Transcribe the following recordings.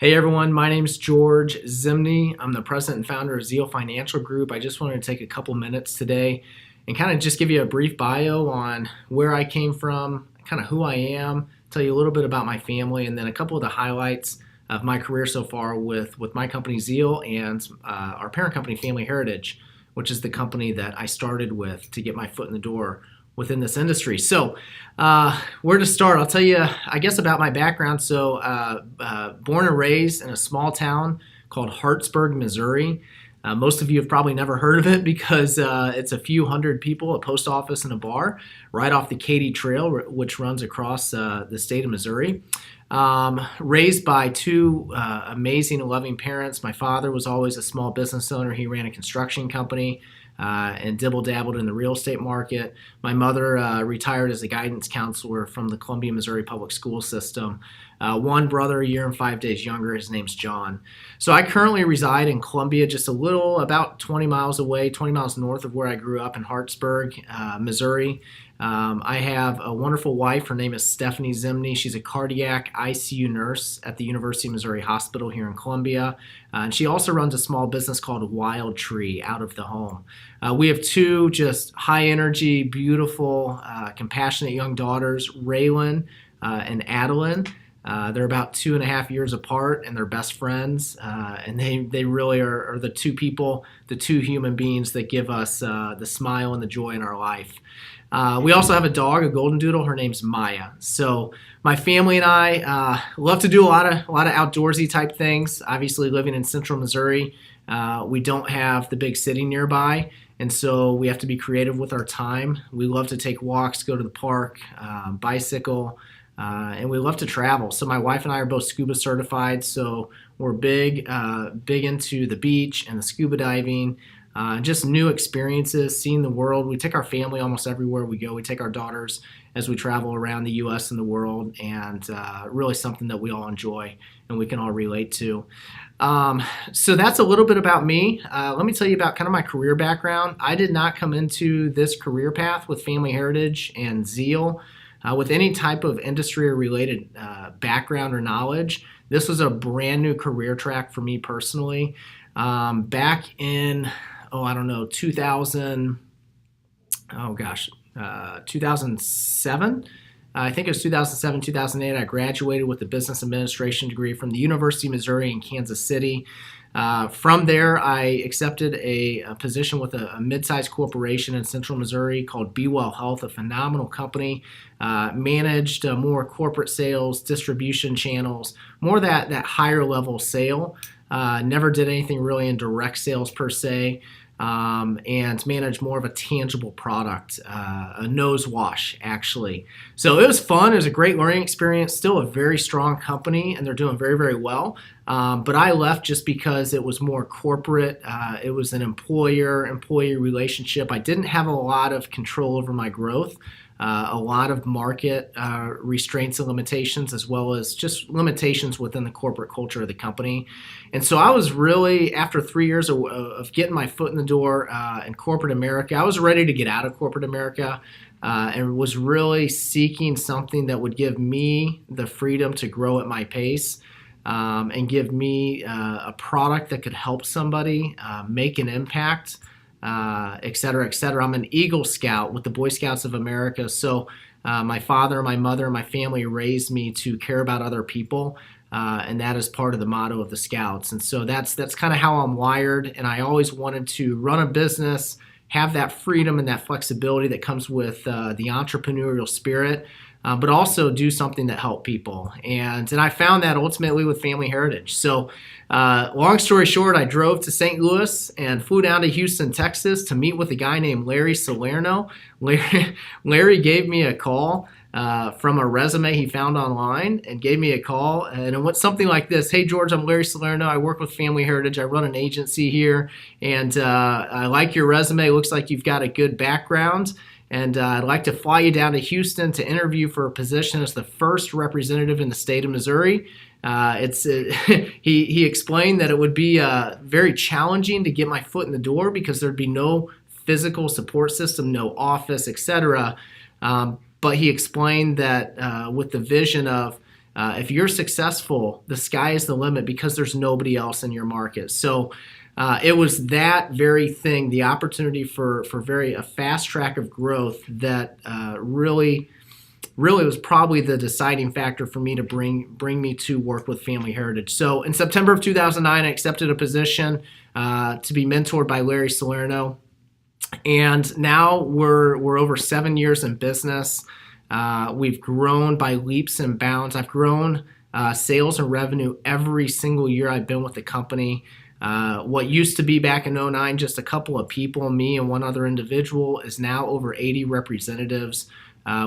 Hey everyone, my name is George Zimny. I'm the president and founder of Zeal Financial Group. I just wanted to take a couple minutes today and kind of just give you a brief bio on where I came from, kind of who I am, tell you a little bit about my family, and then a couple of the highlights of my career so far with my company Zeal and our parent company Family Heritage, which is the company that I started with to get my foot in the door within this industry. So where to start? I'll tell you, I guess, about my background. So born and raised in a small town called Hartsburg, Missouri. Most of you have probably never heard of it because it's a few hundred people, a post office and a bar right off the Katy Trail, which runs across the state of Missouri. Raised by two amazing and loving parents. My father was always a small business owner. He ran a construction company and dibble-dabbled in the real estate market. My mother retired as a guidance counselor from the Columbia, Missouri public school system. One brother, a year and 5 days younger. His name's John. So I currently reside in Columbia, just about 20 miles away, 20 miles north of where I grew up in Hartsburg, Missouri. I have a wonderful wife. Her name is Stephanie Zimny. She's a cardiac ICU nurse at the University of Missouri Hospital here in Columbia. And she also runs a small business called Wild Tree out of the home. We have two just high energy, beautiful, compassionate young daughters, Raylan and Adeline. They're about 2.5 years apart, and they're best friends. And they really are the two people, the two human beings that give us the smile and the joy in our life. We also have a dog, a golden doodle. Her name's Maya. So my family and I love to do a lot of outdoorsy type things. Obviously, living in central Missouri, we don't have the big city nearby, and so we have to be creative with our time. We love to take walks, go to the park, bicycle, and we love to travel. So my wife and I are both scuba certified, so we're big into the beach and the scuba diving. Just new experiences, seeing the world. We take our family almost everywhere we go. We take our daughters as we travel around the U.S. and the world, and really something that we all enjoy and we can all relate to. So that's a little bit about me. Let me tell you about kind of my career background. I did not come into this career path with Family Heritage and Zeal with any type of industry or related background or knowledge. This was a brand new career track for me personally. Back in 2007. I think it was 2007, 2008. I graduated with a business administration degree from the University of Missouri in Kansas City. From there, I accepted a position with a mid-sized corporation in central Missouri called Be Well Health, a phenomenal company. Managed more corporate sales, distribution channels, more that higher level sale. Never did anything really in direct sales per se, and managed more of a tangible product, a nose wash actually. So it was fun. It was a great learning experience. Still a very strong company, and they're doing very, very well. But I left just because it was more corporate. It was an employer-employee relationship. I didn't have a lot of control over my growth. A lot of market restraints and limitations, as well as just limitations within the corporate culture of the company. And so I was really, after 3 years of getting my foot in the door in corporate America, I was ready to get out of corporate America and was really seeking something that would give me the freedom to grow at my pace and give me a product that could help somebody make an impact. Et cetera, et cetera. I'm an Eagle Scout with the Boy Scouts of America. So my father, my mother, and my family raised me to care about other people, and that is part of the motto of the Scouts. And so that's kind of how I'm wired, and I always wanted to run a business, have that freedom and that flexibility that comes with the entrepreneurial spirit, but also do something that helped people. And I found that ultimately with Family Heritage. So long story short, I drove to St. Louis and flew down to Houston, Texas to meet with a guy named Larry Salerno. Larry gave me a call from a resume he found online and gave me a call. And it went something like this: "Hey, George, I'm Larry Salerno. I work with Family Heritage. I run an agency here. And I like your resume. Looks like you've got a good background. And I'd like to fly you down to Houston to interview for a position as the first representative in the state of Missouri." He explained that it would be very challenging to get my foot in the door because there'd be no physical support system, no office, etc. But he explained that with the vision of If you're successful, the sky is the limit because there's nobody else in your market. So it was that very thing, the opportunity for a fast track of growth that really was probably the deciding factor for me to bring me to work with Family Heritage. So in September of 2009, I accepted a position to be mentored by Larry Salerno. And now we're over 7 years in business. We've grown by leaps and bounds. I've grown sales and revenue every single year I've been with the company. What used to be back in '09 just a couple of people, me and one other individual, is now over 80 representatives.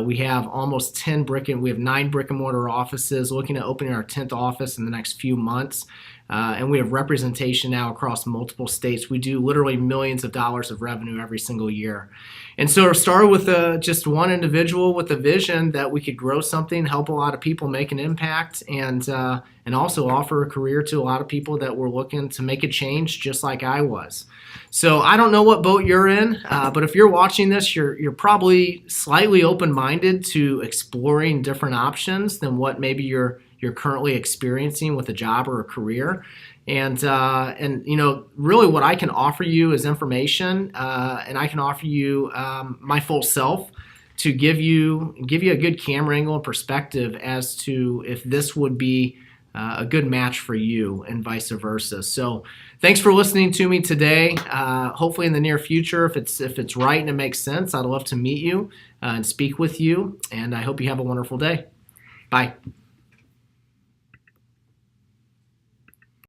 We have almost 9 brick and mortar offices, looking at opening our 10th office in the next few months. And we have representation now across multiple states. We do literally millions of dollars of revenue every single year. And so it started with just one individual with a vision that we could grow something, help a lot of people make an impact, and also offer a career to a lot of people that were looking to make a change just like I was. So I don't know what boat you're in, but if you're watching this, you're probably slightly open-minded to exploring different options than what maybe you're currently experiencing with a job or a career. And really what I can offer you is information, and I can offer you my full self to give you a good camera angle and perspective as to if this would be a good match for you and vice versa. So thanks for listening to me today. Hopefully in the near future, if it's right and it makes sense, I'd love to meet you and speak with you. And I hope you have a wonderful day. Bye.